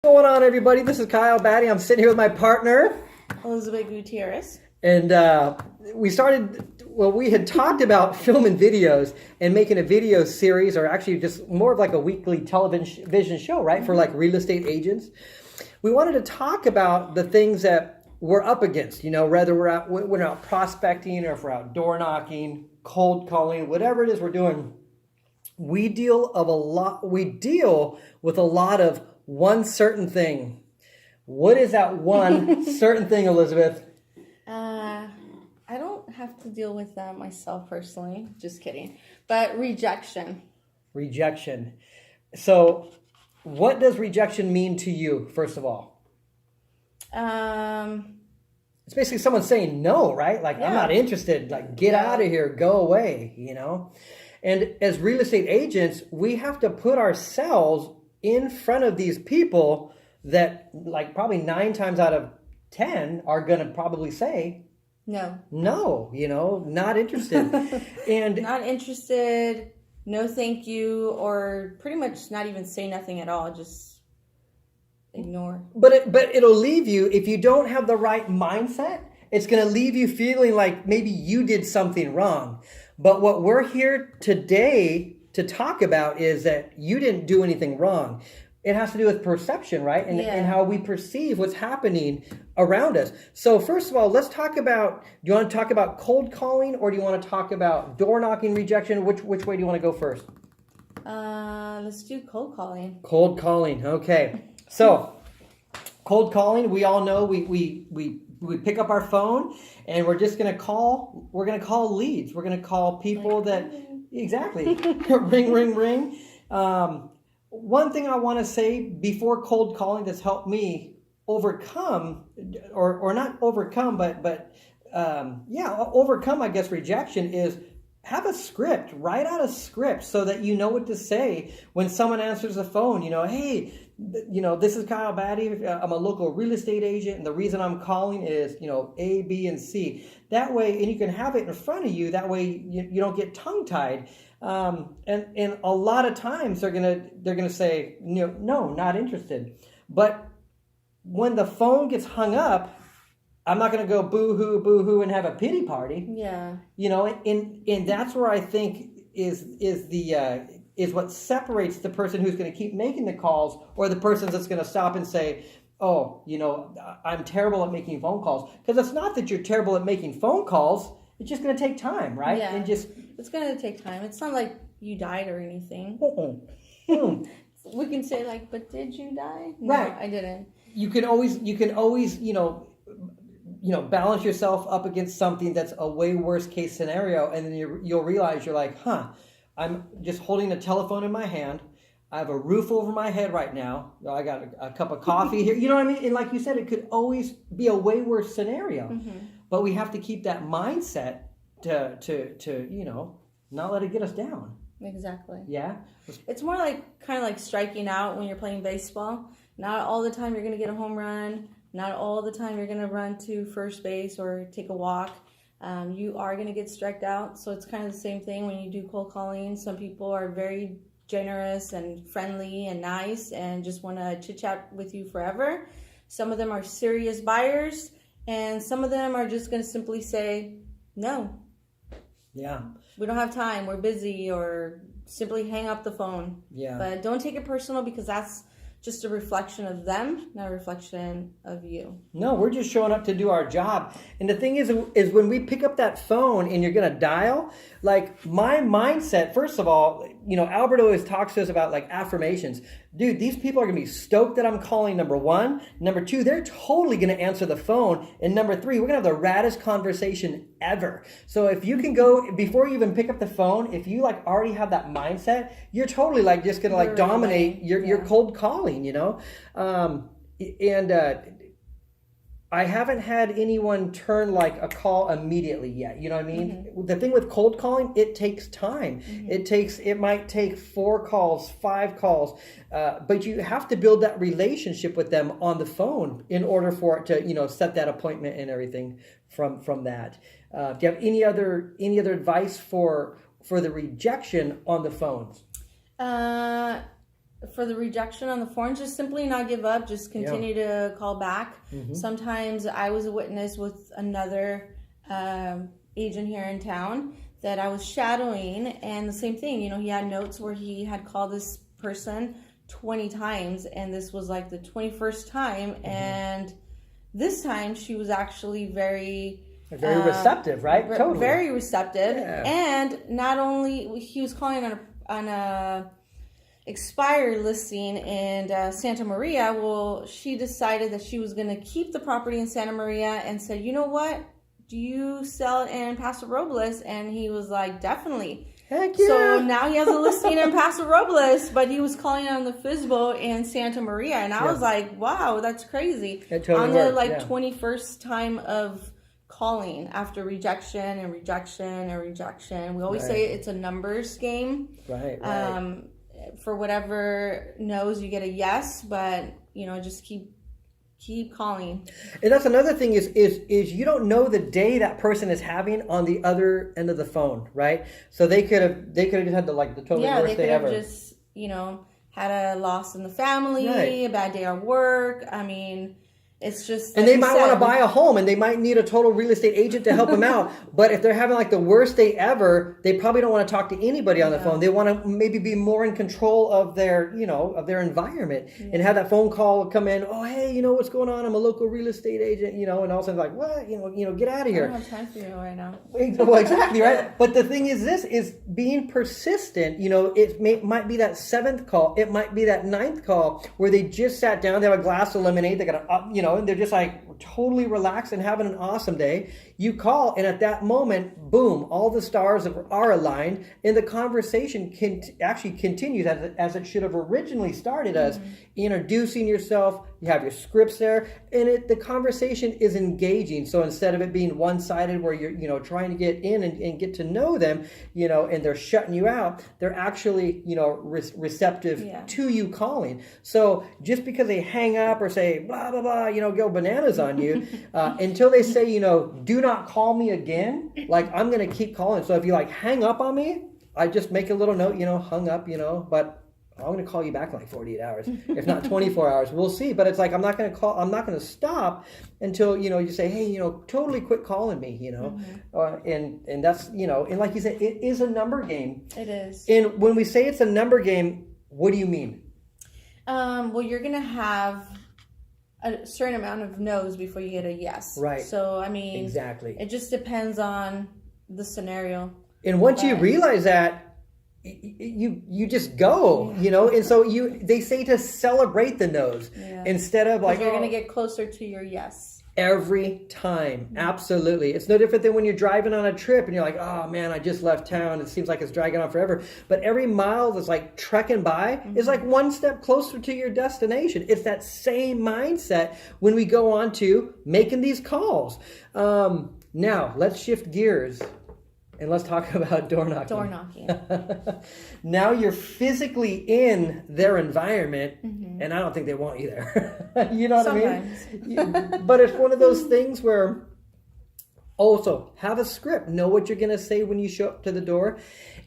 What's going on, everybody? This is Batty. I'm sitting here with my partner, Elizabeth Gutierrez. And we had talked about filming videos and making a video series, or actually just more of like a weekly television show, right? For like real estate agents. We wanted to talk about the things that we're up against, whether we're out prospecting or if we're out door knocking, cold calling, whatever it is we're doing. We deal with a lot of one certain thing. What is that one certain thing, Elizabeth? I don't have to deal with that myself personally. Just kidding. But rejection. Rejection. So what does rejection mean to you, first of all? It's basically someone saying no, right? Like, yeah. I'm not interested. Like, get out of here. Go away, And as real estate agents, we have to put ourselves in front of these people that, like, probably 9 times out of 10 are going to probably say no, not interested. And not interested, no thank you, or pretty much not even say nothing at all, just ignore. But it'll leave you, if you don't have the right mindset, it's going to leave you feeling like maybe you did something wrong. But what we're here today to talk about is that you didn't do anything wrong. It has to do with perception, right? And how we perceive what's happening around us. So first of all, let's talk about, do you want to talk about cold calling, or do you want to talk about door knocking rejection? Which way do you want to go first? Let's do cold calling. Cold calling, okay. So cold calling, we all know we pick up our phone and we're just going to call. We're going to call leads. We're going to call people exactly. Ring, ring, ring. One thing I want to say before cold calling that's helped me overcome, or not overcome, but overcome, I guess, rejection is have a script. Write out a script so that you know what to say when someone answers the phone. Hey, this is Batty. I'm a local real estate agent, and the reason I'm calling is, A, B, and C. That way, and you can have it in front of you. That way, you don't get tongue-tied. And a lot of times they're gonna say no, not interested. But when the phone gets hung up, I'm not gonna go boo hoo and have a pity party. Yeah. And that's where I think is what separates the person who's going to keep making the calls, or the person that's going to stop and say, oh, I'm terrible at making phone calls. Because it's not that you're terrible at making phone calls. It's just going to take time, right? Yeah. And it's going to take time. It's not like you died or anything. We can say but did you die? No, right. I didn't. You can always balance yourself up against something that's a way worse case scenario, and then you'll realize you're like, I'm just holding a telephone in my hand. I have a roof over my head right now. I got a cup of coffee here. You know what I mean? And like you said, it could always be a way worse scenario. Mm-hmm. But we have to keep that mindset to not let it get us down. Exactly. Yeah? It's more kind of like striking out when you're playing baseball. Not all the time you're going to get a home run. Not all the time you're going to run to first base or take a walk. You are going to get striked out. So it's kind of the same thing when you do cold calling. Some people are very generous and friendly and nice and just want to chit chat with you forever. Some of them are serious buyers, and some of them are just going to simply say no. Yeah. We don't have time. We're busy, or simply hang up the phone. Yeah. But don't take it personal, because that's just a reflection of them, not a reflection of you. No, we're just showing up to do our job. And the thing is when we pick up that phone and you're going to dial, like, my mindset, first of all, Albert always talks to us about affirmations. Dude, these people are going to be stoked that I'm calling, number one. Number two, they're totally going to answer the phone. And number three, we're going to have the raddest conversation ever. So if you can go, before you even pick up the phone, if you already have that mindset, you're totally just going to dominate your cold calling, I haven't had anyone turn a call immediately yet. You know what I mean? Mm-hmm. The thing with cold calling, it takes time. Mm-hmm. It might take 4 calls, 5 calls, but you have to build that relationship with them on the phone in order for it to, set that appointment and everything from that. Do you have any other advice for the rejection on the phones? for the rejection on the phone, just simply not give up. Just continue to call back. Sometimes I was a witness with another agent here in town that I was shadowing, and the same thing, you know, he had notes where he had called this person 20 times, and this was like the 21st time, and this time she was actually very receptive, right? Totally. Very receptive. And not only, he was calling on a expired listing in Santa Maria. Well, she decided that she was going to keep the property in Santa Maria and said, you know what? Do you sell it in Paso Robles? And he was like, definitely. Heck yeah. So now he has a listing in Paso Robles, but he was calling on the Pismo in Santa Maria. And I was like, wow, that's crazy. It totally on the worked, 21st time of calling after rejection and rejection and rejection. We always say it's a numbers game. Right. For whatever no's, you get a yes, but, you know, just keep calling. And that's another thing is you don't know the day that person is having on the other end of the phone, right? So they could have just had the totally worst day ever. They could have just, you know, had a loss in the family, a bad day at work. I mean, it's just, and they might want to buy a home, and they might need a total real estate agent to help them out. But if they're having the worst day ever, they probably don't want to talk to anybody on the phone. They want to maybe be more in control of their, of their environment, and have that phone call come in. Oh, hey, you know what's going on? I'm a local real estate agent, and all of a sudden like, what? Get out of here. I don't have time for you right now. Well, exactly, right? But the thing is, this is being persistent. It might be that 7th call. It might be that 9th call where they just sat down. They have a glass of lemonade. They got and they're just totally relaxed and having an awesome day. You call, and at that moment, boom, all the stars are aligned, and the conversation actually continues as it should have originally started as introducing yourself. You have your scripts there, and the conversation is engaging. So instead of it being one-sided where you're trying to get in and get to know them, and they're shutting you out, they're actually receptive to you calling. So just because they hang up or say blah blah blah, go bananas on you, until they say do not call me again, I'm gonna keep calling. So if you hang up on me, I just make a little note, hung up, but I'm going to call you back in 48 hours, if not 24 hours. We'll see. But it's I'm not going to stop until, you say, hey, totally quit calling me, and that's, and like you said, it is a number game. It is. And when we say it's a number game, what do you mean? Well, you're going to have a certain amount of no's before you get a yes. Right. So, I mean, exactly. It just depends on the scenario. And once you realize that, you just go, and so they say to celebrate the no's instead of you're going to get closer to your yes every time. Absolutely. It's no different than when you're driving on a trip and you're like, oh man, I just left town. It seems like it's dragging on forever. But every mile that's trekking by is one step closer to your destination. It's that same mindset when we go on to making these calls. Now let's shift gears. And let's talk about door knocking. Door knocking. Now you're physically in their environment, and I don't think they want you there. You know what Sometimes. I mean? But it's one of those things where also have a script. Know what you're going to say when you show up to the door.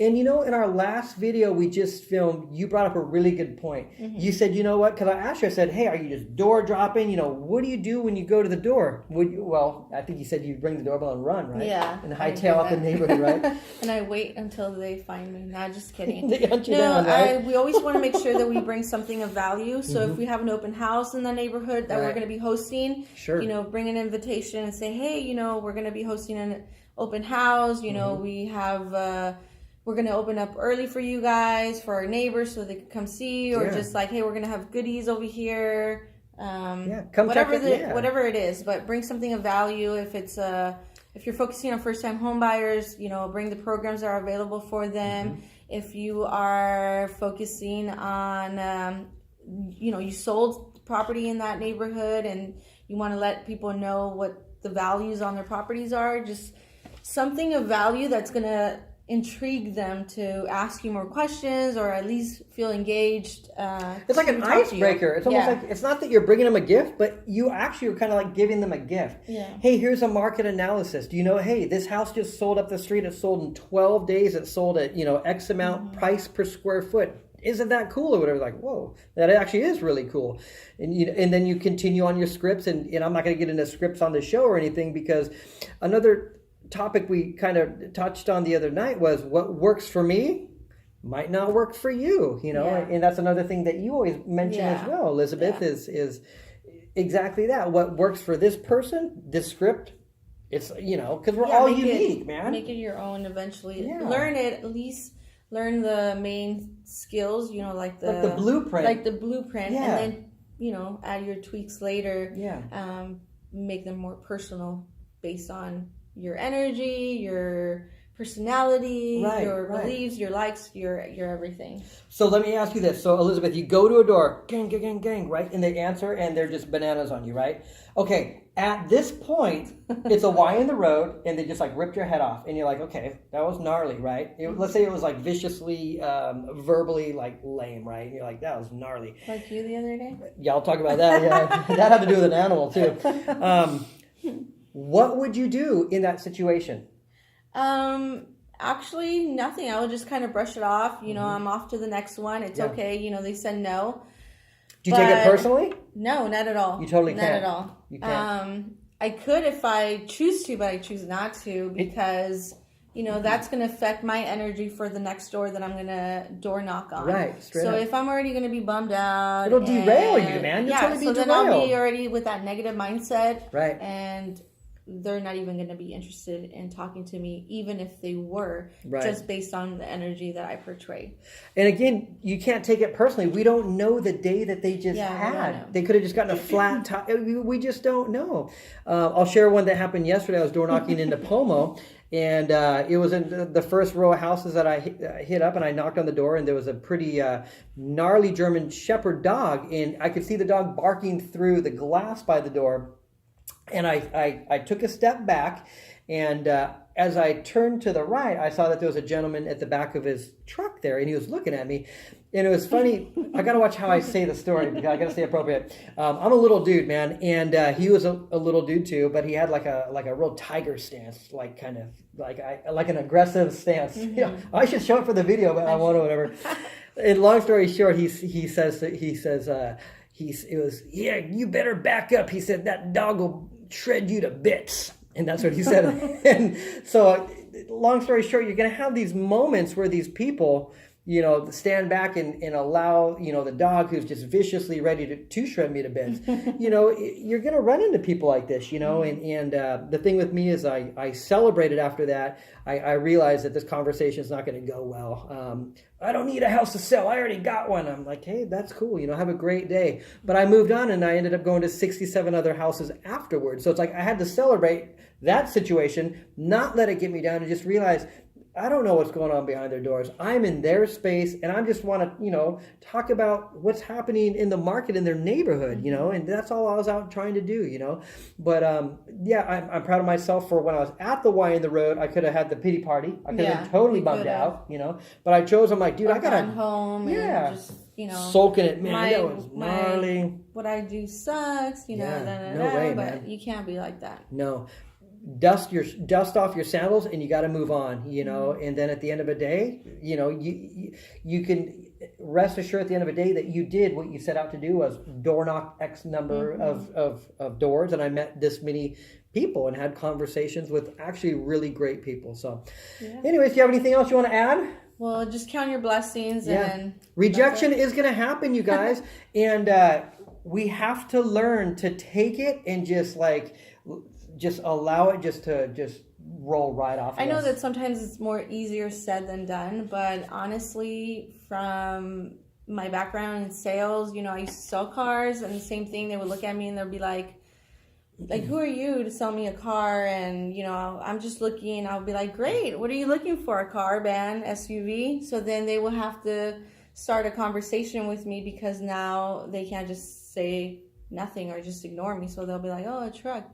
And in our last video we just filmed, you brought up a really good point. You said, you know what? Because I asked you, I said, hey, are you just door dropping? What do you do when you go to the door? Well, I think you said you ring the doorbell and run, right? Yeah. And hightail out the neighborhood, right? And I wait until they find me. Nah, just kidding. They hunt you down, right? We always want to make sure that we bring something of value. So if we have an open house in the neighborhood that we're going to be hosting, bring an invitation and say, hey, we're going to be hosting an open house. We have... we're going to open up early for you guys, for our neighbors, so they can come see, or just hey, we're going to have goodies over here. Come whatever it is, but bring something of value. If it's if you're focusing on first-time home buyers, bring the programs that are available for them. If you are focusing on, you sold property in that neighborhood and you want to let people know what the values on their properties are, just something of value that's going to intrigue them to ask you more questions or at least feel engaged. It's like an icebreaker. It's almost it's not that you're bringing them a gift, but you actually are kind of giving them a gift. Hey, here's a market analysis. Do you know, hey, this house just sold up the street. It sold in 12 days. It sold at, X amount price per square foot. isn't that cool or whatever? Like, whoa, that actually is really cool. And then you continue on your scripts, and I'm not going to get into scripts on the show or anything, because another topic we kind of touched on the other night was what works for me might not work for you, and that's another thing that you always mention as well, Elizabeth, is exactly that. What works for this person, this script, it's, because we're all unique, man. Make it your own eventually. Learn it, at least learn the main skills, like the blueprint. And then, add your tweaks later. Make them more personal based on your energy, your personality, your beliefs, your likes, your everything. So let me ask you this. So Elizabeth, you go to a door, gang, gang, gang, gang, right? And they answer, and they're just bananas on you, right? Okay, at this point, it's a Y in the road, and they just like ripped your head off. And you're like, okay, that was gnarly, right? Let's say it was like viciously, verbally like lame, right? And you're like, that was gnarly. Like you the other day? Yeah, I'll talk about that. Yeah, that had to do with an animal too. What would you do in that situation? Actually nothing. I would just kind of brush it off. I'm off to the next one. It's okay. They said no. Do you take it personally? No, not at all. You totally can't. Not at all. You can't. I could if I choose to, but I choose not to, because that's going to affect my energy for the next door that I'm going to door knock on. Right, straight up. If I'm already going to be bummed out, it'll derail you, man. You'll totally be derailed. Then I'll be already with that negative mindset. Right. And they're not even going to be interested in talking to me, even if they were, just based on the energy that I portray. And again, you can't take it personally. We don't know the day that they just had. They could have just gotten a flat tire. We just don't know. I'll share one that happened yesterday. I was door knocking into Pomo, and it was in the first row of houses that I hit up, and I knocked on the door, and there was a pretty gnarly German Shepherd dog, and I could see the dog barking through the glass by the door. And I took a step back, and as I turned to the right, I saw that there was a gentleman at the back of his truck there, and he was looking at me. And it was funny. I got to watch how I say the story, because I got to stay appropriate. I'm a little dude, man, and he was a little dude too, but he had like a real tiger stance, like kind of like an aggressive stance. I should show it for the video, but I won't or whatever. And long story short, he says, you better back up. He said, that dog will shred you to bits. And that's what he said. And so, long story short, you're going to have these moments where these people, stand back and allow, the dog who's just viciously ready to shred me to bits. You're going to run into people like this, and the thing with me is I celebrated after that. I realized that this conversation is not going to go well. I don't need a house to sell. I already got one. I'm like, hey, that's cool. Have a great day. But I moved on, and I ended up going to 67 other houses afterwards. So it's like I had to celebrate that situation, not let it get me down, and just realize I don't know what's going on behind their doors. I'm in their space, and I just want to, talk about what's happening in the market in their neighborhood, and that's all I was out trying to do, But I'm proud of myself for when I was at the Y in the road. I could have had the pity party. I could have been totally bummed out, But I chose. I'm like, dude, I gotta home. And just, soaking it, man. That was gnarly. What I do sucks, no way, but man. You can't be like that. No. Dust off your sandals, and you got to move on, and then at the end of the day, you can rest assured at the end of the day that you did what you set out to do, was door knock X number of doors, and I met this many people and had conversations with actually really great people. So anyways, do you have anything else you want to add? Well, just count your blessings. And rejection is going to happen, you guys. And we have to learn to take it and just allow it to roll right off. I know that sometimes it's more easier said than done, but honestly, from my background in sales, I used to sell cars, and the same thing, they would look at me and they'll be like, who are you to sell me a car? And, I'm just looking, I'll be like, great, what are you looking for? A car, van, SUV? So then they will have to start a conversation with me, because now they can't just say nothing or just ignore me. So they'll be like, oh, a truck.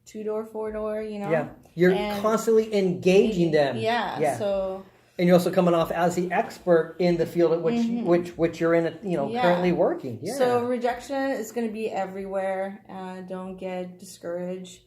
2-door, 4-door, Yeah, you're constantly engaging them. Yeah. So. And you're also coming off as the expert in the field at which you're in, currently working. Yeah. So rejection is going to be everywhere. Don't get discouraged.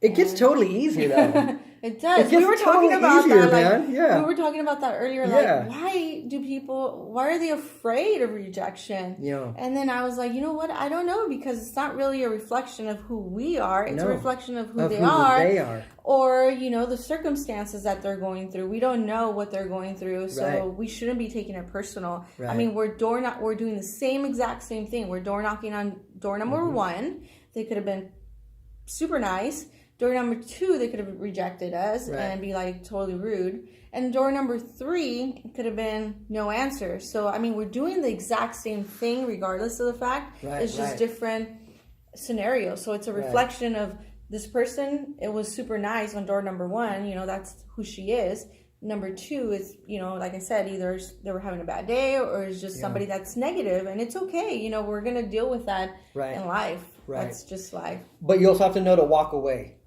It gets totally easier though. It does. It We were gets talking totally about easier, that. Like, man. Yeah. we were talking about that earlier. Yeah. Like, why are they afraid of rejection? Yeah. And then I was like, you know what? I don't know, because it's not really a reflection of who we are. It's a reflection of who they are. Or, the circumstances that they're going through. We don't know what they're going through, so we shouldn't be taking it personal. Right. I mean, we're doing the exact same thing. We're door knocking on door number one. They could have been super nice. Door number 2, they could have rejected us and be like totally rude. And door number 3 could have been no answer. So, I mean, we're doing the exact same thing regardless of the fact. It's just different scenarios. So it's a reflection of this person. It was super nice on door number 1. That's who she is. Number 2 is, like I said, either they were having a bad day or it's just somebody that's negative. And it's okay. We're going to deal with that in life. Right. That's just life. But you also have to know to walk away.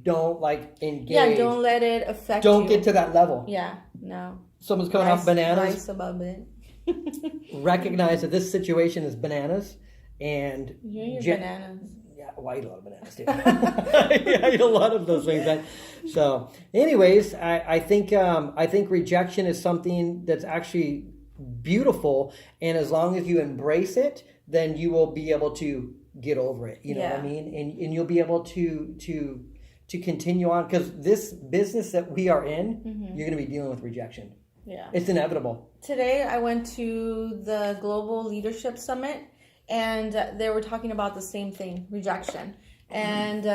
Don't engage. Yeah, don't let it affect you. Don't get to that level. Yeah, no. Someone's coming off bananas. Nice above it. Recognize that this situation is bananas, and You're bananas. Yeah, well, I eat a lot of bananas too. I eat a lot of those things. So, anyways, I think rejection is something that's actually beautiful, and as long as you embrace it, then you will be able to get over it. You know what I mean? And you'll be able to continue on, because this business that we are in, you're going to be dealing with rejection. Yeah. It's inevitable. Today I went to the Global Leadership Summit, and they were talking about the same thing, rejection. And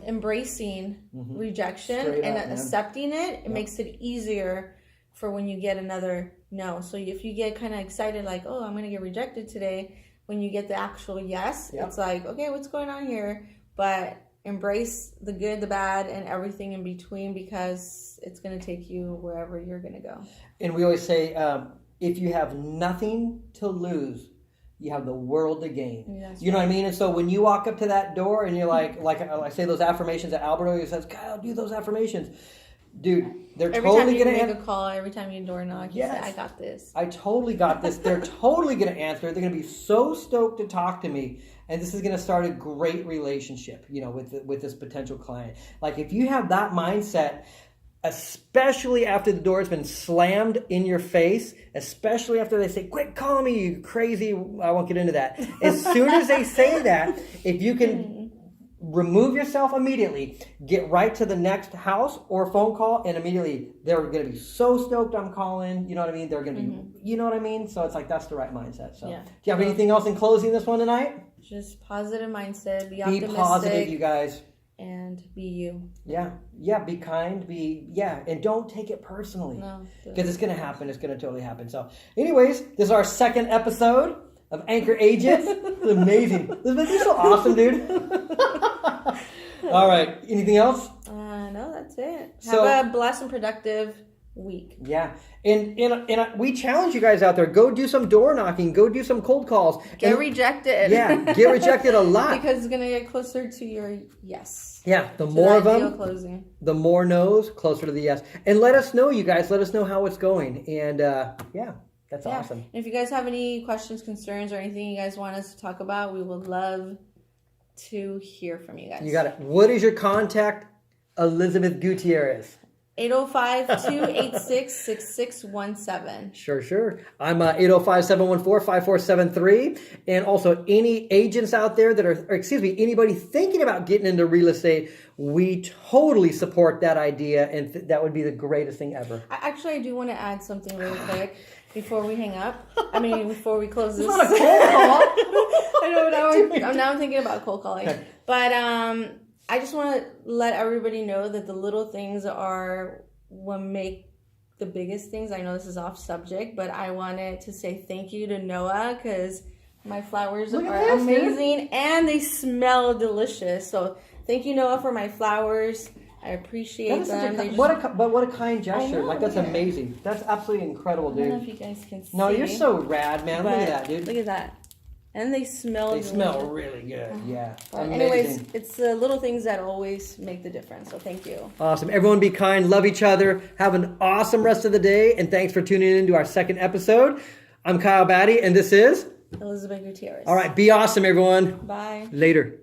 embracing rejection and accepting it, it makes it easier for when you get another no. So if you get kind of excited, like, oh, I'm going to get rejected today, when you get the actual yes, it's like, okay, what's going on here? But embrace the good, the bad, and everything in between, because it's going to take you wherever you're going to go. And we always say, if you have nothing to lose, you have the world to gain. You know what I mean? And so when you walk up to that door and you're like I say those affirmations at Alberto, he says, Kyle, do those affirmations. Dude, they're totally going to Every time you make a call, every time you door knock, you say, I got this. I totally got this. They're totally going to answer. They're going to be so stoked to talk to me. And this is going to start a great relationship, with this potential client. Like, if you have that mindset, especially after the door has been slammed in your face, especially after they say, quit calling me, you crazy, I won't get into that. As soon as they say that, if you can remove yourself immediately, get right to the next house or phone call, and immediately they're going to be so stoked I'm calling. You know what I mean? They're going to be, you know what I mean? So it's like, that's the right mindset. So do you have anything else in closing this one tonight? Just positive mindset, be optimistic. Be positive, you guys. And be you. Yeah, be kind, and don't take it personally. No. Because it's going to happen. It's going to totally happen. So anyways, this is our second episode of Anchor Agents. It's amazing. This is so awesome, dude. All right. Anything else? No, that's it. Have a blessed and productive week. Yeah. And we challenge you guys out there. Go do some door knocking. Go do some cold calls. Get rejected. Yeah. Get rejected a lot. Because it's going to get closer to your yes. Yeah. The more of them, the more no's, closer to the yes. And let us know, you guys. Let us know how it's going. And that's awesome. And if you guys have any questions, concerns, or anything you guys want us to talk about, we would love to hear from you guys. You got it. What is your contact, Elizabeth Gutierrez? 805-286-6617. Sure. I'm 805-714-5473. And also, any agents out there that anybody thinking about getting into real estate, we totally support that idea, and that would be the greatest thing ever. Actually, I do want to add something really quick before we hang up. Before we close this. It's not a cold call. I know, now I'm thinking about cold calling. Okay. But I just want to let everybody know that the little things are what make the biggest things. I know this is off subject, but I wanted to say thank you to Noah, because my flowers are amazing and they smell delicious. So thank you, Noah, for my flowers. I appreciate them. What a kind gesture. Like, that's amazing. That's absolutely incredible, dude. I don't know if you guys can see. No, you're so rad, man. Look at that, dude. Look at that. And they smell delicious. Smell really good. Yeah. Anyways, it's the little things that always make the difference. So thank you. Awesome. Everyone be kind. Love each other. Have an awesome rest of the day. And thanks for tuning in to our second episode. I'm Kyle Batty, and this is Elizabeth Gutierrez. All right. Be awesome, everyone. Bye. Later.